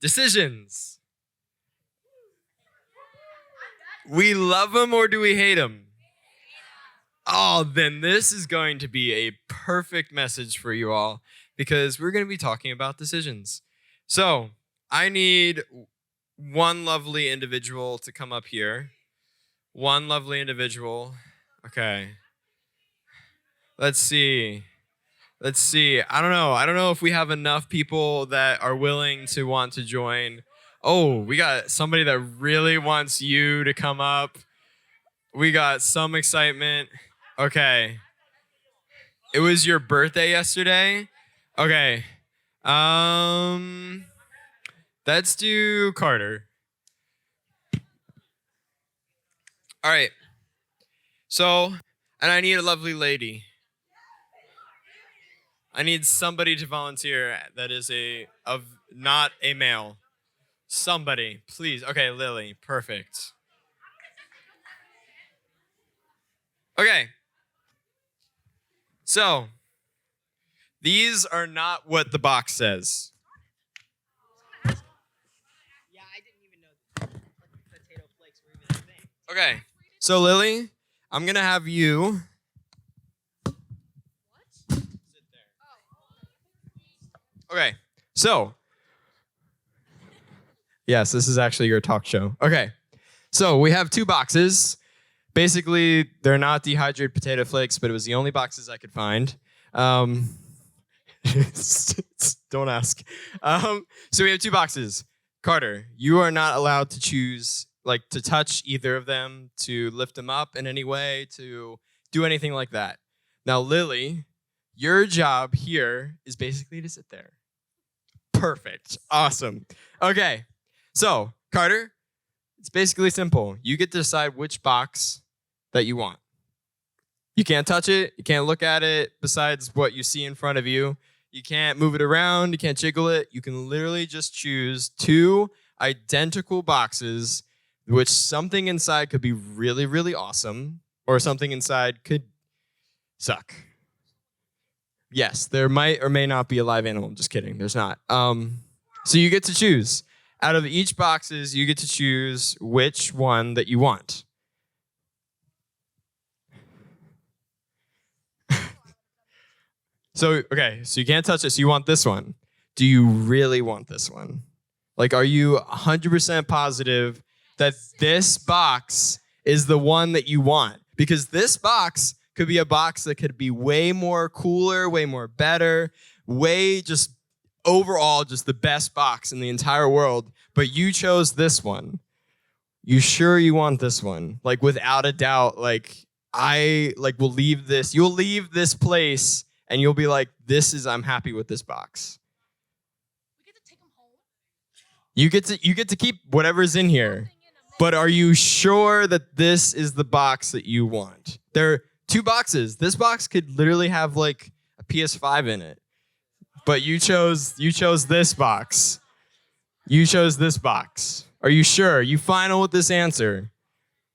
Decisions. We love them or do we hate them? Oh, then this is going to be a perfect message for you all because we're going to be talking about decisions. So I need one lovely individual to come up here. One lovely individual. Okay. Let's see. I don't know. I don't know if we have enough people that are willing to want to join. Oh, we got somebody that really wants you to come up. We got some excitement. Okay. It was your birthday yesterday? Okay. Let's do Carter. All right. So, and I need a lovely lady. I need somebody to volunteer that is not a male. Somebody, please. Okay, Lily. Perfect. Okay. So, these are not what the box says. Yeah, I didn't even know potato flakes were even a thing. Okay. So, Lily, I'm going to have you sit there. Okay. So, yes, this is actually your talk show. Okay. So, we have two boxes. Basically, they're not dehydrated potato flakes, but it was the only boxes I could find. Don't ask. So we have two boxes. Carter, you are not allowed to choose, to touch either of them, to lift them up in any way, to do anything like that. Now, Lily, your job here is basically to sit there. Perfect. Awesome. Okay. So, Carter, it's basically simple. You get to decide which box that you want. You can't touch it. You can't look at it besides what you see in front of you. You can't move it around. You can't jiggle it. You can literally just choose two identical boxes, which something inside could be really, really awesome, or something inside could suck. Yes, there might or may not be a live animal. Just kidding. There's not. So you get to choose. Out of each boxes, you get to choose which one that you want. So you can't touch it. So you want this one. Do you really want this one? Are you 100% positive that this box is the one that you want? Because this box could be a box that could be way more cooler, way more better, way just overall just the best box in the entire world. But you chose this one. You sure you want this one? Without a doubt, I will leave this. You'll leave this place and you'll be like, I'm happy with this box. We get to take them home. You get to keep whatever's in here. But are you sure that this is the box that you want? There are two boxes. This box could literally have a PS5 in it. But you chose this box. You chose this box. Are you sure? You final with this answer?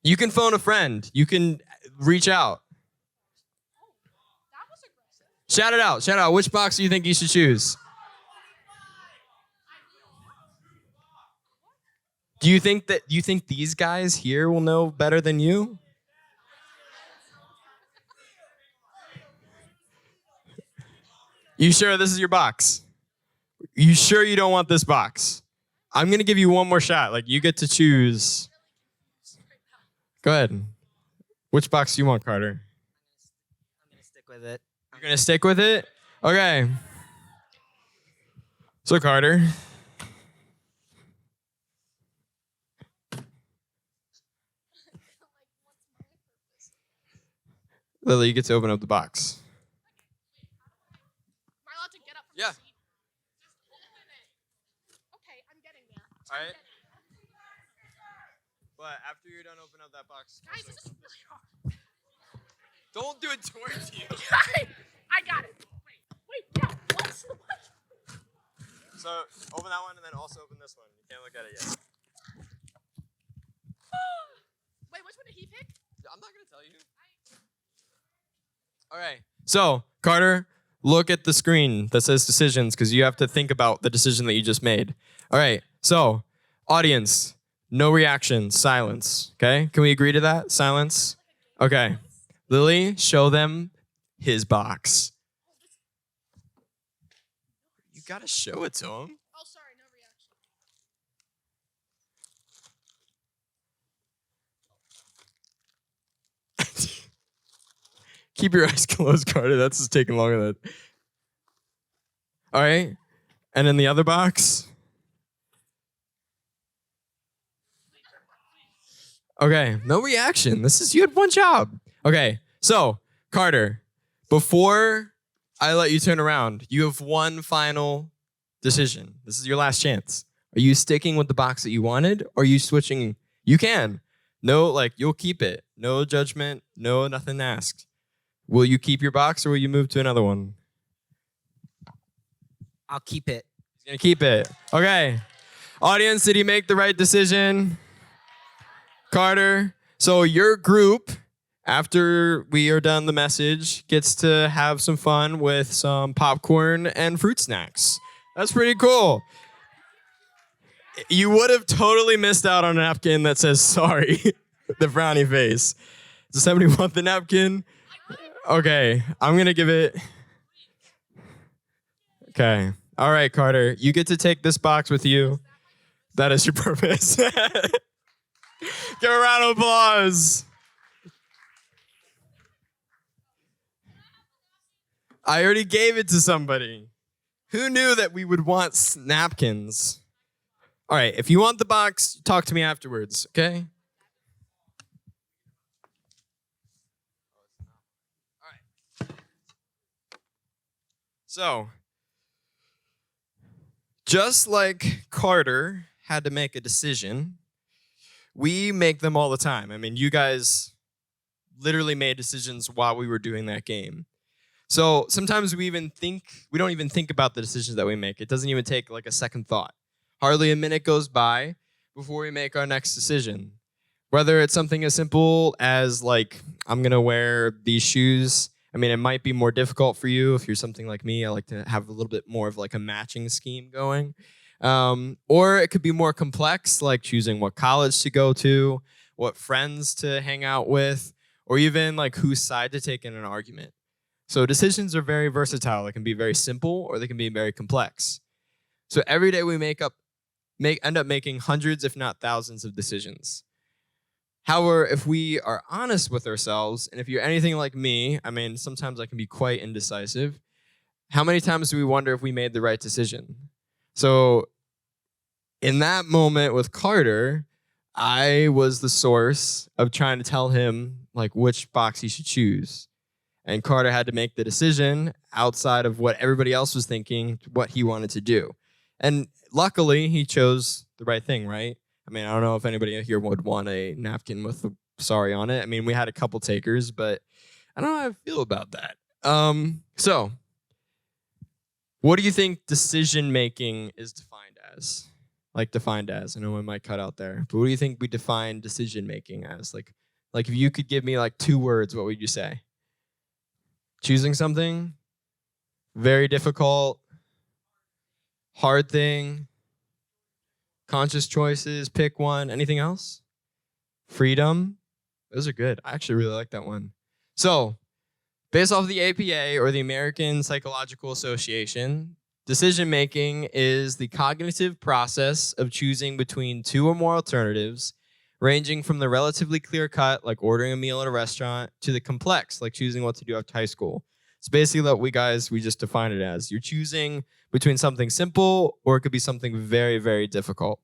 You can phone a friend. You can reach out. Shout it out. Shout out. Which box do you think you should choose? Do you think these guys here will know better than you? You sure this is your box? You sure you don't want this box? I'm going to give you one more shot. You get to choose. Go ahead. Which box do you want, Carter? I'm going to stick with it. You're going to stick with it? Okay. So, Carter. Lily, you get to open up the box. Am I allowed to get up from Yeah. the seat? Just open it. Okay, I'm getting there. All right. But after you're done opening up that box. Guys, this is really hard. Don't do it towards you. I got it. Wait, yeah. What? So open that one and then also open this one. You can't look at it yet. Wait, which one did he pick? I'm not going to tell you. All right. So, Carter, look at the screen that says decisions because you have to think about the decision that you just made. All right. So, audience, no reaction, silence. Okay. Can we agree to that? Silence. Okay. Lily, show them his box. You gotta show it to him. Oh, sorry, no reaction. Keep your eyes closed, Carter. That's just taking longer than that. All right. And in the other box. Okay. No reaction. You had one job. Okay. So, Carter, before I let you turn around, you have one final decision. This is your last chance. Are you sticking with the box that you wanted, or are you switching? You can. No, you'll keep it. No judgment. No, nothing asked. Will you keep your box, or will you move to another one? I'll keep it. He's gonna keep it. Okay. Audience, did he make the right decision? Carter. So your group, after we are done the message, gets to have some fun with some popcorn and fruit snacks. That's pretty cool. You would have totally missed out on a napkin that says sorry, the frowny face. Does somebody want the napkin? Okay, I'm gonna give it. Okay. All right, Carter, you get to take this box with you. That is your purpose. Give a round of applause. I already gave it to somebody. Who knew that we would want napkins? All right, if you want the box, talk to me afterwards, okay? All right. So, just like Carter had to make a decision, we make them all the time. I mean, you guys literally made decisions while we were doing that game. So sometimes we don't even think about the decisions that we make. It doesn't even take a second thought. Hardly a minute goes by before we make our next decision. Whether it's something as simple as I'm gonna wear these shoes. I mean, it might be more difficult for you if you're something like me. I like to have a little bit more of a matching scheme going. Or it could be more complex, like choosing what college to go to, what friends to hang out with, or even whose side to take in an argument. So decisions are very versatile. They can be very simple or they can be very complex. So every day we end up making hundreds, if not thousands, of decisions. However, if we are honest with ourselves, and if you're anything like me, I mean, sometimes I can be quite indecisive. How many times do we wonder if we made the right decision? So in that moment with Carter, I was the source of trying to tell him which box he should choose. And Carter had to make the decision outside of what everybody else was thinking, what he wanted to do. And luckily, he chose the right thing, right? I mean, I don't know if anybody here would want a napkin with the sorry on it. I mean, we had a couple takers, but I don't know how I feel about that. So, what do you think decision-making is defined as? Defined as. I know I might cut out there. But what do you think we define decision-making as? Like if you could give me 2 words, what would you say? Choosing something, very difficult, hard thing, conscious choices, pick one. Anything else? Freedom. Those are good. I actually really like that one. So, based off the APA, or the American Psychological Association, decision-making is the cognitive process of choosing between 2 or more alternatives, ranging from the relatively clear-cut, like ordering a meal at a restaurant, to the complex, like choosing what to do after high school. It's basically what we just define it as. You're choosing between something simple, or it could be something very, very difficult.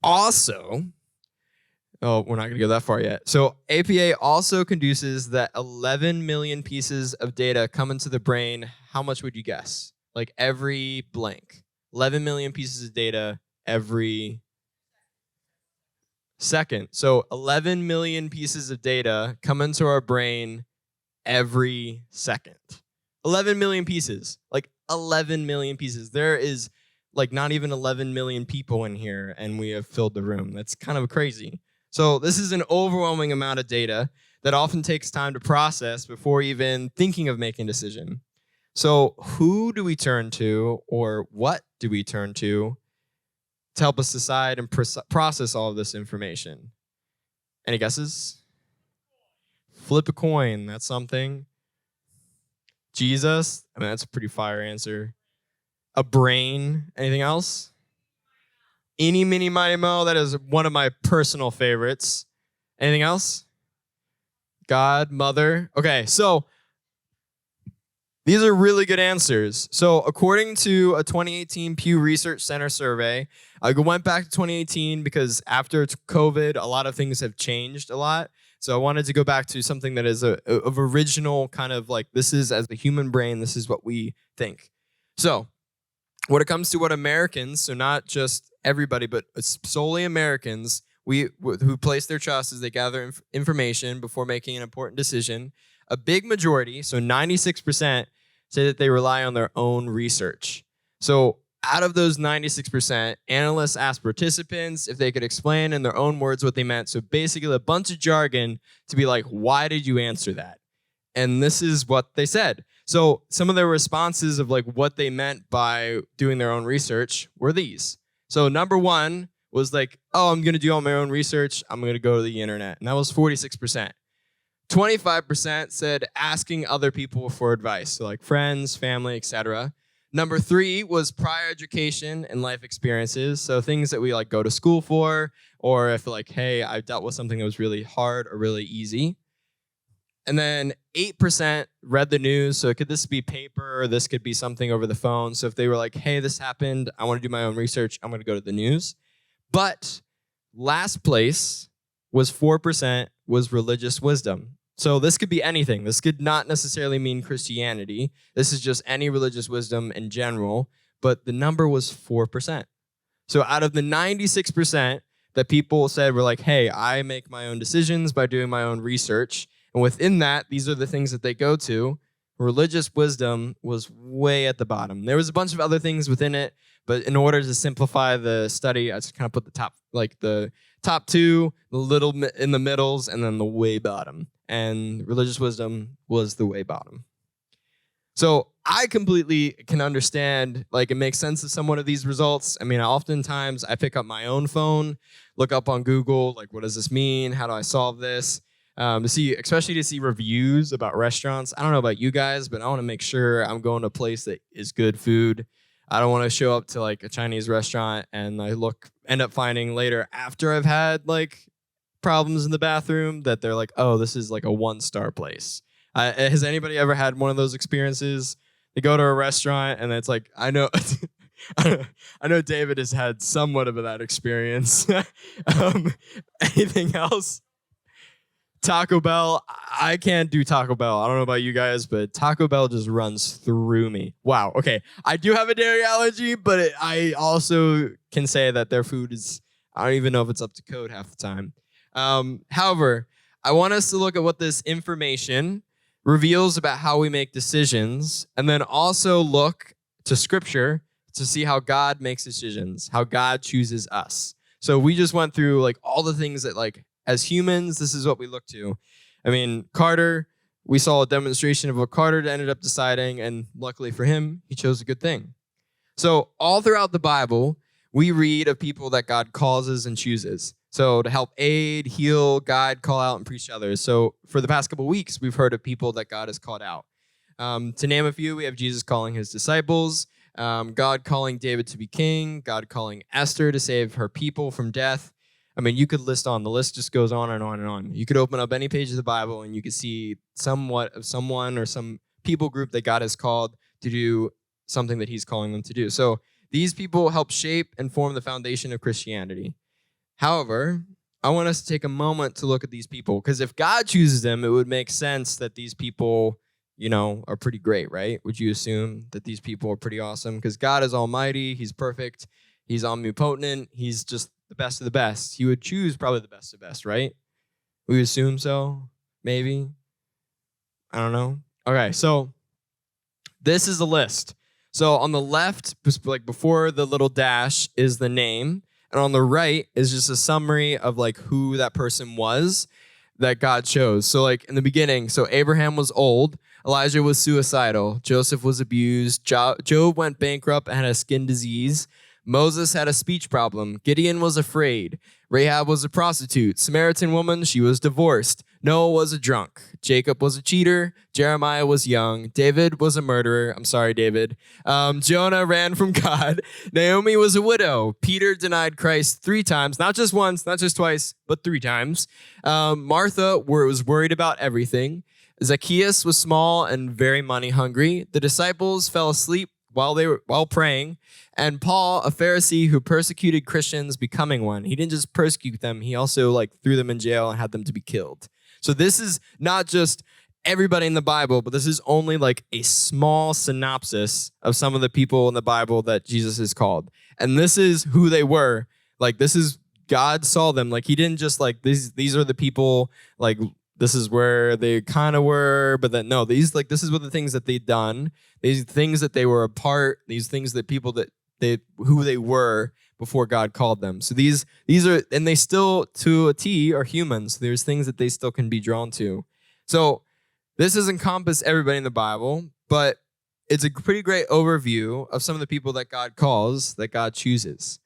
Also, we're not going to go that far yet. So APA also conduces that 11 million pieces of data come into the brain. How much would you guess? Every blank. 11 million pieces of data every second. So 11 million pieces of data come into our brain every second. 11 million pieces. 11 million pieces. There is not even 11 million people in here, and we have filled the room. That's kind of crazy. So this is an overwhelming amount of data that often takes time to process before even thinking of making a decision. So who do we turn to, or what do we turn to to help us decide and process all of this information? Any guesses? Flip a coin. That's something. Jesus. I mean, that's a pretty fire answer. A brain. Anything else? Eeny, meeny, miny, mo. That is one of my personal favorites. Anything else? God, mother. Okay, so these are really good answers. So according to a 2018 Pew Research Center survey, I went back to 2018 because after COVID, a lot of things have changed a lot. So I wanted to go back to something that is of original kind of like, this is as the human brain, this is what we think. So when it comes to what Americans, so not just everybody, but solely Americans, who place their trust as they gather information before making an important decision, a big majority, so 96%, say that they rely on their own research. So out of those 96%, analysts asked participants if they could explain in their own words what they meant. So basically a bunch of jargon to be like, why did you answer that? And this is what they said. So some of their responses of like what they meant by doing their own research were these. So number one was like, oh, I'm going to do all my own research. I'm going to go to the internet. And that was 46%. 25% said asking other people for advice. So like friends, family, etc. Number three was prior education and life experiences. So things that we like go to school for, or if like, hey, I dealt with something that was really hard or really easy. And then 8% read the news. So could this be paper or this could be something over the phone? So if they were like, hey, this happened, I want to do my own research, I'm going to go to the news. But last place was 4% was religious wisdom. So this could be anything. This could not necessarily mean Christianity. This is just any religious wisdom in general. But the number was 4%. So out of the 96% that people said were like, hey, I make my own decisions by doing my own research. And within that, these are the things that they go to. Religious wisdom was way at the bottom. There was a bunch of other things within it, but in order to simplify the study, I just kind of put the top two, the little in the middles, and then the way bottom. And religious wisdom was the way bottom. So I completely can understand, like, it makes sense of some of these results. I mean, oftentimes I pick up my own phone, look up on Google, like, what does this mean? How do I solve this? Especially to see reviews about restaurants. I don't know about you guys, but I want to make sure I'm going to a place that is good food. I don't want to show up to like a Chinese restaurant and I end up finding later after I've had like problems in the bathroom that they're like, oh, this is like a 1-star place. Has anybody ever had one of those experiences? They go to a restaurant and it's like, I know, I know David has had somewhat of that experience. Anything else? Taco Bell. I can't do Taco Bell. I don't know about you guys, but Taco Bell just runs through me. Wow. Okay. I do have a dairy allergy, but I also can say that their food is, I don't even know if it's up to code half the time. However, I want us to look at what this information reveals about how we make decisions, and then also look to Scripture to see how God makes decisions, how God chooses us. So we just went through like all the things that like, as humans, this is what we look to. I mean, Carter, we saw a demonstration of what Carter ended up deciding, and luckily for him, he chose a good thing. So all throughout the Bible, we read of people that God causes and chooses. So to help aid, heal, guide, call out, and preach to others. So for the past couple of weeks, we've heard of people that God has called out. To name a few, we have Jesus calling his disciples, God calling David to be king, God calling Esther to save her people from death. I mean, you could list on. The list just goes on and on and on. You could open up any page of the Bible and you could see somewhat of someone or some people group that God has called to do something that he's calling them to do. So these people help shape and form the foundation of Christianity. However, I want us to take a moment to look at these people, because if God chooses them, it would make sense that these people, you know, are pretty great, right? Would you assume that these people are pretty awesome? Because God is almighty, he's perfect, he's omnipotent, he's just the best of the best. He would choose probably the best of the best, right? We assume so, maybe. I don't know. Okay, so this is a list. So on the left, like before the little dash, is the name. And on the right is just a summary of like who that person was that God chose. So like in the beginning, so Abraham was old, Elijah was suicidal, Joseph was abused, Job went bankrupt and had a skin disease, Moses had a speech problem. Gideon was afraid. Rahab was a prostitute. Samaritan woman, she was divorced. Noah was a drunk. Jacob was a cheater. Jeremiah was young. David was a murderer. I'm sorry, David. Jonah ran from God. Naomi was a widow. Peter denied Christ 3 times, not just once, not just twice, but 3 times. Martha was worried about everything. Zacchaeus was small and very money hungry. The disciples fell asleep while praying. And Paul, a Pharisee who persecuted Christians, becoming one. He didn't just persecute them, he also threw them in jail and had them to be killed. So this is not just everybody in the Bible, but this is only a small synopsis of some of the people in the Bible that Jesus is called. And this is who they were. This is God saw them. He didn't just these are the people, this is where they kind of were, but then no, these this is what the things that they'd done, these things that they were a part, these things that people that who they were before God called them. So these are, and they still to a T are humans. There's things that they still can be drawn to. So this doesn't encompass everybody in the Bible, but it's a pretty great overview of some of the people that God calls, that God chooses.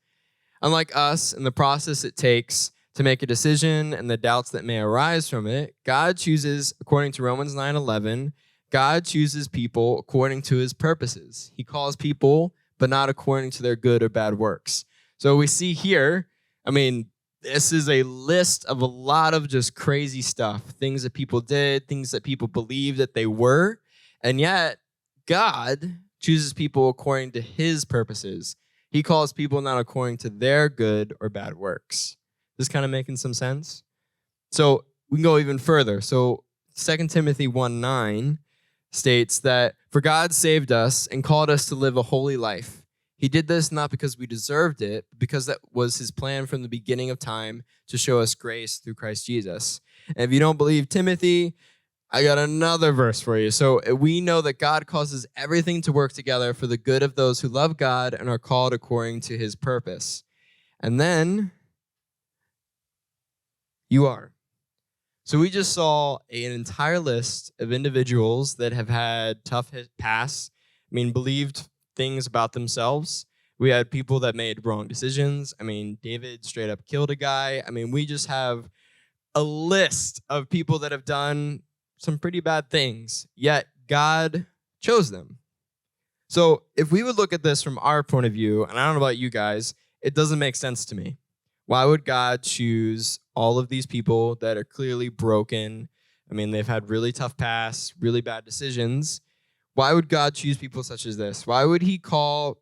Unlike us and the process it takes to make a decision and the doubts that may arise from it, God chooses, according to Romans 9:11, God chooses people according to his purposes. He calls people, but not according to their good or bad works. So we see here, this is a list of a lot of just crazy stuff, things that people did, things that people believed that they were, and yet God chooses people according to his purposes. He calls people not according to their good or bad works. This kind of making some sense? So we can go even further. So 2 Timothy 1:9 states that, "For God saved us and called us to live a holy life. He did this not because we deserved it, but because that was his plan from the beginning of time to show us grace through Christ Jesus." And if you don't believe Timothy, I got another verse for you. So we know that God causes everything to work together for the good of those who love God and are called according to his purpose. And then you are. So we just saw an entire list of individuals that have had tough pasts, believed things about themselves. We had people that made wrong decisions. David straight up killed a guy. We just have a list of people that have done some pretty bad things, yet God chose them. So if we would look at this from our point of view, and I don't know about you guys, it doesn't make sense to me. Why would God choose all of these people that are clearly broken? They've had really tough pasts, really bad decisions. Why would God choose people such as this? Why wouldn't he call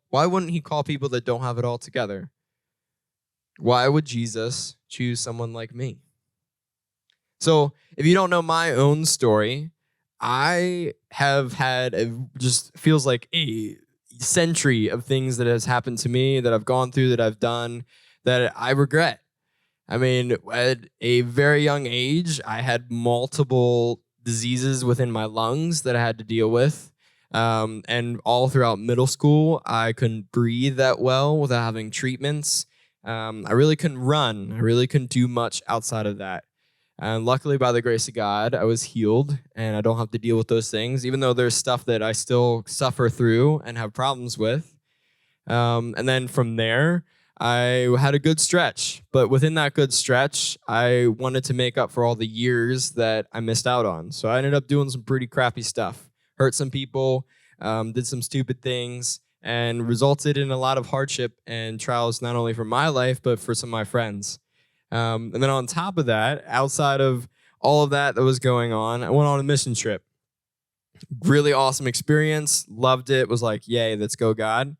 people that don't have it all together? Why would Jesus choose someone like me? So if you don't know my own story, I have had just feels like a century of things that has happened to me, that I've gone through, that I've done, that I regret. At a very young age, I had multiple diseases within my lungs that I had to deal with. And all throughout middle school, I couldn't breathe that well without having treatments. I really couldn't run. I really couldn't do much outside of that. And luckily, by the grace of God, I was healed and I don't have to deal with those things, even though there's stuff that I still suffer through and have problems with. And then from there, I had a good stretch. But within that good stretch, I wanted to make up for all the years that I missed out on. So I ended up doing some pretty crappy stuff, hurt some people, did some stupid things, and resulted in a lot of hardship and trials, not only for my life, but for some of my friends. And then on top of that, outside of all of that was going on, I went on a mission trip. Really awesome experience. Loved it. Was like, yay, let's go, God.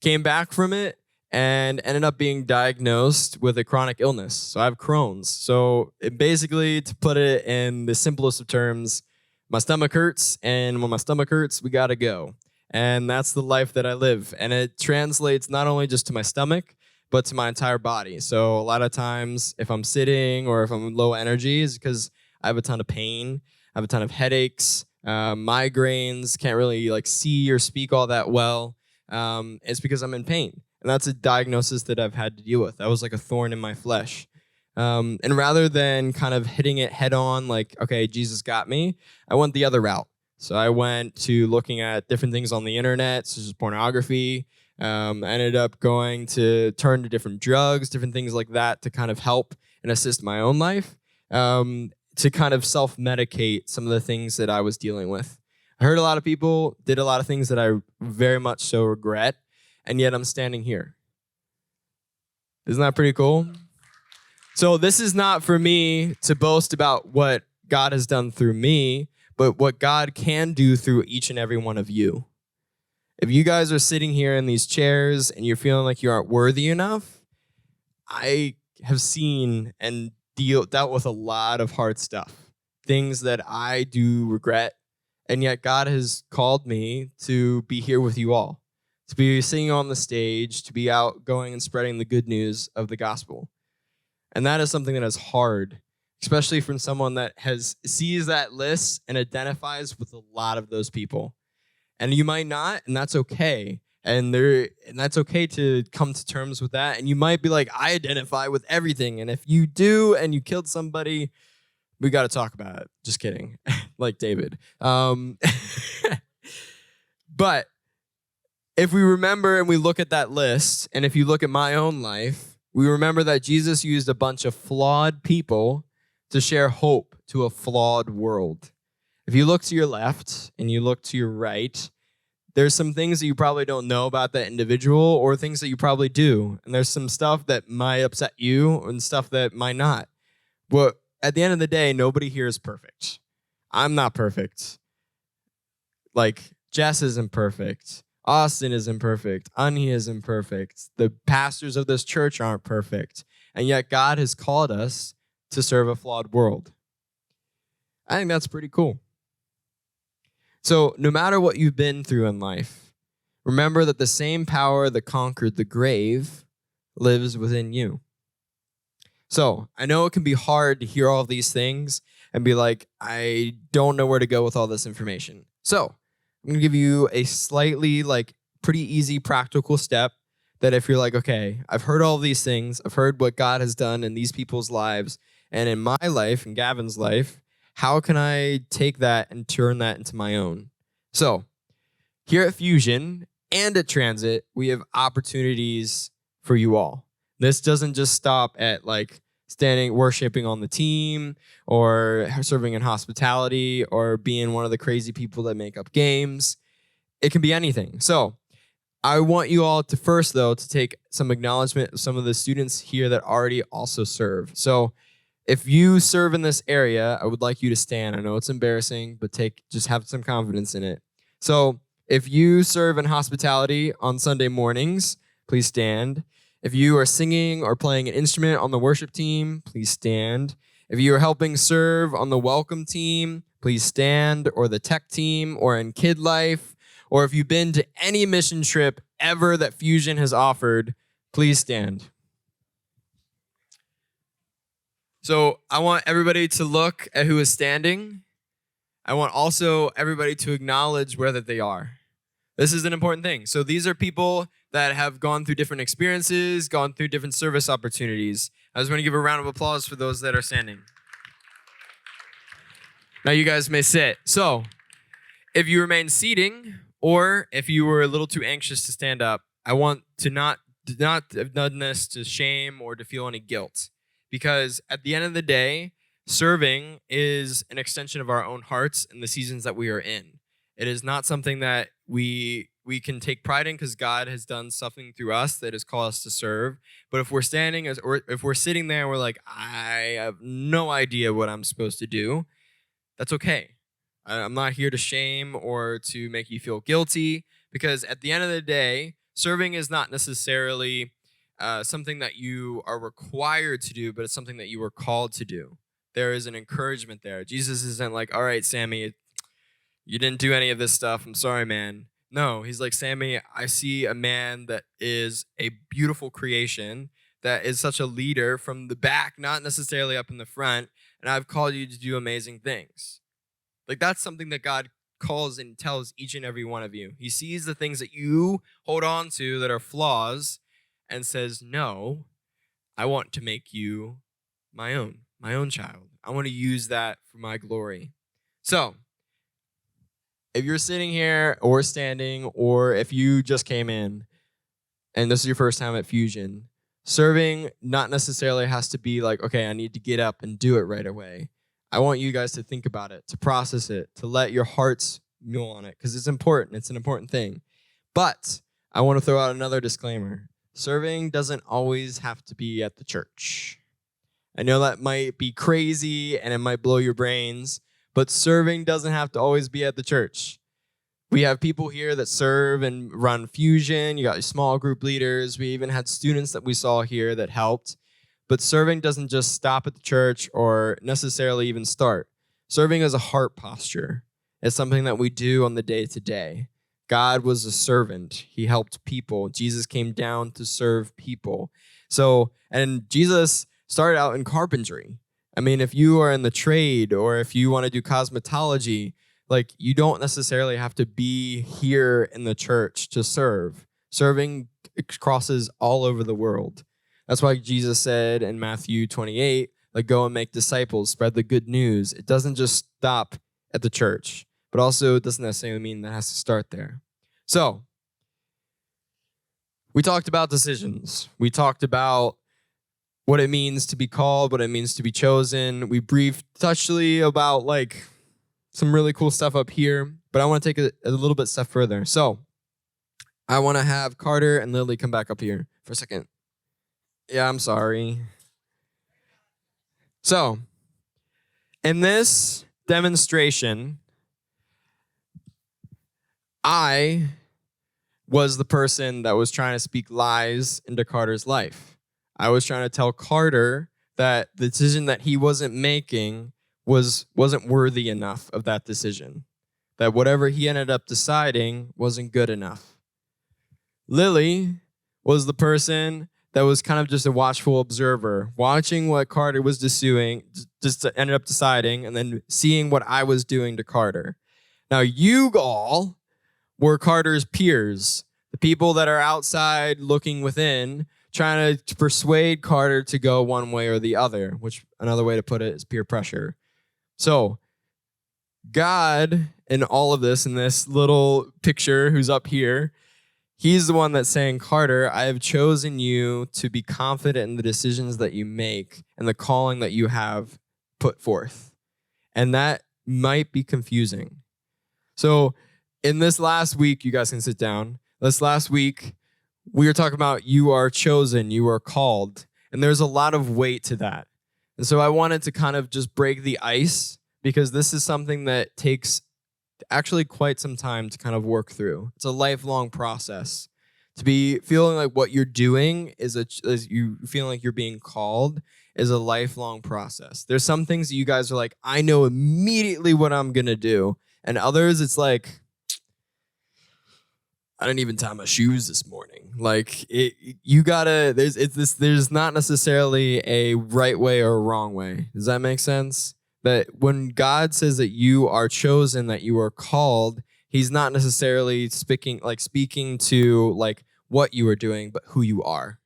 Came back from it and ended up being diagnosed with a chronic illness. So I have Crohn's. So basically, to put it in the simplest of terms, my stomach hurts. And when my stomach hurts, we got to go. And that's the life that I live. And it translates not only just to my stomach, but to my entire body. So a lot of times if I'm sitting or if I'm low energy, is because I have a ton of pain. I have a ton of headaches, migraines, can't really see or speak all that well. It's because I'm in pain. And that's a diagnosis that I've had to deal with. That was like a thorn in my flesh. And rather than kind of hitting it head on, okay, Jesus got me, I went the other route. So I went to looking at different things on the internet, such as pornography, I ended up going to turn to different drugs, different things like that to kind of help and assist my own life, to kind of self-medicate some of the things that I was dealing with. I heard a lot of people, did a lot of things that I very much so regret, and yet I'm standing here. Isn't that pretty cool? So this is not for me to boast about what God has done through me, but what God can do through each and every one of you. If you guys are sitting here in these chairs and you're feeling like you aren't worthy enough, I have seen and dealt with a lot of hard stuff, things that I do regret, and yet God has called me to be here with you all, to be singing on the stage, to be out going and spreading the good news of the gospel. And that is something that is hard, especially from someone that sees that list and identifies with a lot of those people. And you might not, and that's okay. And that's okay to come to terms with that. And you might be like, I identify with everything. And if you do and you killed somebody, we got to talk about it. Just kidding. Like David. But if we remember and we look at that list, and if you look at my own life, we remember that Jesus used a bunch of flawed people to share hope to a flawed world. If you look to your left and you look to your right, there's some things that you probably don't know about that individual, or things that you probably do. And there's some stuff that might upset you and stuff that might not. But at the end of the day, nobody here is perfect. I'm not perfect. Like, Jess isn't perfect. Austin is imperfect. Anya is imperfect. The pastors of this church aren't perfect. And yet God has called us to serve a flawed world. I think that's pretty cool. So no matter what you've been through in life, remember that the same power that conquered the grave lives within you. So I know it can be hard to hear all these things and be like, I don't know where to go with all this information. So I'm going to give you a slightly pretty easy practical step that if you're like, okay, I've heard all these things. I've heard what God has done in these people's lives and in my life and Gavin's life. How can I take that and turn that into my own? So here at Fusion and at Transit, we have opportunities for you all. This doesn't just stop at standing, worshiping on the team, or serving in hospitality, or being one of the crazy people that make up games. It can be anything. So I want you all to first, though, to take some acknowledgement of some of the students here that already also serve. So if you serve in this area, I would like you to stand. I know it's embarrassing, but just have some confidence in it. So if you serve in hospitality on Sunday mornings, please stand. If you are singing or playing an instrument on the worship team, please stand. If you are helping serve on the welcome team, please stand, or the tech team, or in Kid Life, or if you've been to any mission trip ever that Fusion has offered, please stand. So I want everybody to look at who is standing. I want also everybody to acknowledge where that they are. This is an important thing. So these are people that have gone through different experiences, gone through different service opportunities. I just want to give a round of applause for those that are standing. Now you guys may sit. So if you remain seating, or if you were a little too anxious to stand up, I want to not have done this to shame or to feel any guilt. Because at the end of the day, serving is an extension of our own hearts in the seasons that we are in. It is not something that we can take pride in, because God has done something through us that has called us to serve. But if we're standing or if we're sitting there and we're like, I have no idea what I'm supposed to do, that's okay. I'm not here to shame or to make you feel guilty, because at the end of the day, serving is not necessarily something that you are required to do, but it's something that you are called to do. There is an encouragement there. Jesus isn't like, all right, Sammy, you didn't do any of this stuff. I'm sorry, man. No, he's like, Sammy, I see a man that is a beautiful creation, that is such a leader from the back, not necessarily up in the front, and I've called you to do amazing things. That's something that God calls and tells each and every one of you. He sees the things that you hold on to that are flaws and says, no, I want to make you my own child. I want to use that for my glory. So if you're sitting here or standing, or if you just came in, and this is your first time at Fusion, serving not necessarily has to be like, okay, I need to get up and do it right away. I want you guys to think about it, to process it, to let your hearts mule on it, because it's important. It's an important thing. But I want to throw out another disclaimer. Serving doesn't always have to be at the church. I know that might be crazy and it might blow your brains, but serving doesn't have to always be at the church. We have people here that serve and run Fusion. You got your small group leaders. We even had students that we saw here that helped. But serving doesn't just stop at the church or necessarily even start. Serving is a heart posture. It's something that we do on the day-to-day. God was a servant. He helped people. Jesus came down to serve people. And Jesus started out in carpentry. I mean, if you are in the trade or if you want to do cosmetology, like, you don't necessarily have to be here in the church to serve. Serving crosses all over the world. That's why Jesus said in Matthew 28, like, go and make disciples, spread the good news. It doesn't just stop at the church, but also it doesn't necessarily mean that has to start there. So, we talked about decisions. We talked about what it means to be called, what it means to be chosen. We briefed touchly about, like, some really cool stuff up here, but I want to take a little bit step further. So I want to have Carter and Lily come back up here for a second. Yeah, I'm sorry. So in this demonstration, I was the person that was trying to speak lies into Carter's life. I was trying to tell Carter that the decision that he wasn't making wasn't worthy enough of that decision, that whatever he ended up deciding wasn't good enough. Lily was the person that was kind of just a watchful observer, watching what Carter was doing, just ended up deciding, and then seeing what I was doing to Carter. Now, you all were Carter's peers, the people that are outside looking within, trying to persuade Carter to go one way or the other, which another way to put it is peer pressure. So, God, in all of this, in this little picture who's up here, he's the one that's saying, Carter, I have chosen you to be confident in the decisions that you make and the calling that you have put forth. And that might be confusing. So, in this last week, you guys can sit down. This last week, we were talking about you are chosen, you are called. And there's a lot of weight to that. And so I wanted to kind of just break the ice, because this is something that takes actually quite some time to kind of work through. It's a lifelong process. To be feeling like what you're doing is you feeling like you're being called is a lifelong process. There's some things that you guys are like, I know immediately what I'm going to do. And others, it's like, I didn't even tie my shoes this morning. Like, there's not necessarily a right way or a wrong way. Does that make sense? That when God says that you are chosen, that you are called, he's not necessarily speaking to like what you are doing, but who you are.